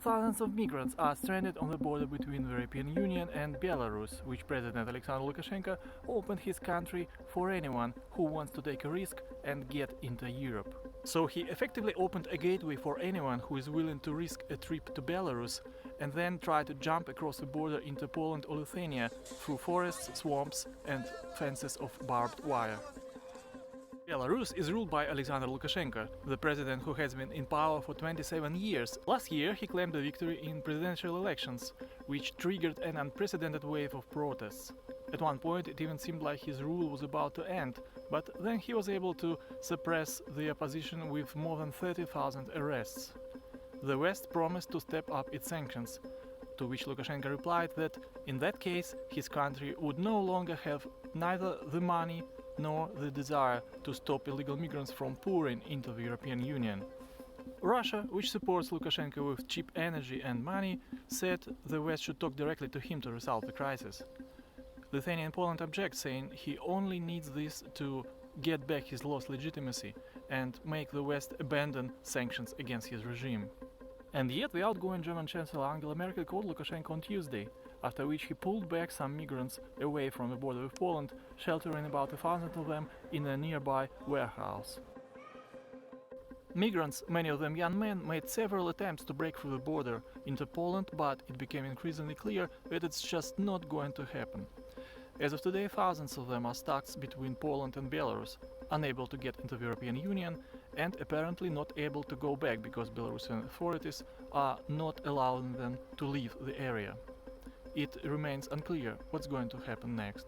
Thousands of migrants are stranded on the border between the European Union and Belarus, which President Alexander Lukashenko opened his country for anyone who wants to take a risk and get into Europe. So he effectively opened a gateway for anyone who is willing to risk a trip to Belarus and then try to jump across the border into Poland or Lithuania through forests, swamps and fences of barbed wire. Belarus is ruled by Alexander Lukashenko, the president who has been in power for 27 years. Last year he claimed a victory in presidential elections, which triggered an unprecedented wave of protests. At one point it even seemed like his rule was about to end, but then he was able to suppress the opposition with more than 30,000 arrests. The West promised to step up its sanctions, to which Lukashenko replied that in that case his country would no longer have neither the money nor the desire to stop illegal migrants from pouring into the European Union. Russia, which supports Lukashenko with cheap energy and money, said the West should talk directly to him to resolve the crisis. Lithuania and Poland object, saying he only needs this to get back his lost legitimacy and make the West abandon sanctions against his regime. And yet the outgoing German Chancellor Angela Merkel called Lukashenko on Tuesday, after which he pulled back some migrants away from the border with Poland, sheltering about 1,000 of them in a nearby warehouse. Migrants, many of them young men, made several attempts to break through the border into Poland, but it became increasingly clear that it's just not going to happen. As of today, thousands of them are stuck between Poland and Belarus, unable to get into the European Union and apparently not able to go back because Belarusian authorities are not allowing them to leave the area. It remains unclear what's going to happen next.